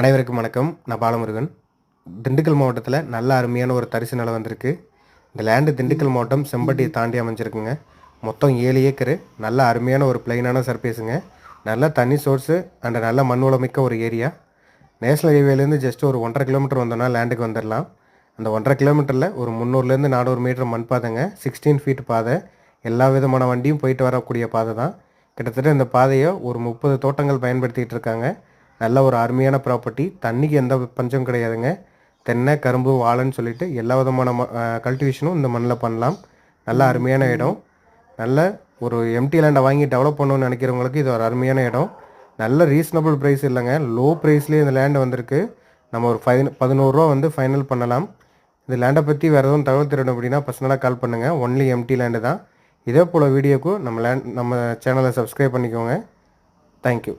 அனைவருக்கும் வணக்கம். நான் பாலமுருகன். திண்டுக்கல் மாவட்டத்தில் நல்ல அருமையான ஒரு தரிசு நிலம் வந்திருக்கு. இந்த லேண்டு திண்டுக்கல் மாவட்டம் செம்பட்டியை தாண்டி அமைஞ்சிருக்குங்க. மொத்தம் 7 ஏக்கரு. நல்ல அருமையான ஒரு பிளைனான சர்ஃபேஸுங்க. நல்ல தண்ணி சோர்ஸு அண்ட் நல்ல மண் வளமிக்க ஒரு ஏரியா. நேஷனல் ஹைவேலேருந்து ஜஸ்ட் ஒரு 1.5 கிலோமீட்டர் வந்தோம்னா லேண்டுக்கு வந்துடலாம். அந்த 1.5 கிலோமீட்டரில் ஒரு 300லேருந்து 400 மீட்டர் மண் பாதைங்க. 16 ஃபீட் பாதை. எல்லா விதமான வண்டியும் போயிட்டு வரக்கூடிய பாதை தான். கிட்டத்தட்ட இந்த பாதையை ஒரு 30 தோட்டங்கள் பயன்படுத்திகிட்டு இருக்காங்க. நல்ல ஒரு அருமையான ப்ராப்பர்ட்டி. தண்ணிக்கு எந்த பஞ்சம் கிடையாதுங்க. தென்னை, கரும்பு, வாழைன்னு சொல்லிட்டு எல்லா விதமான கல்டிவேஷனும் இந்த மண்ணில் பண்ணலாம். நல்ல அருமையான இடம். நல்ல ஒரு எம்டி லேண்டை வாங்கி டெவலப் பண்ணணும்னு நினைக்கிறவங்களுக்கு இது ஒரு அருமையான இடம். நல்ல ரீசனபிள் ப்ரைஸ் இல்லைங்க, லோ ப்ரைஸ்லேயே இந்த லேண்டு வந்திருக்கு. நம்ம ஒரு 11 ரூபா வந்து ஃபைனல் பண்ணலாம். இந்த லேண்டை பற்றி வேறு எதுவும் தகவல் தெரியணும் அப்படின்னா பர்சனலாக கால் பண்ணுங்கள். ஒன்லி எம்டி லேண்டு தான். இதே போல் வீடியோக்கும் நம்ம சேனலை சப்ஸ்கிரைப் பண்ணிக்கோங்க. தேங்க்யூ.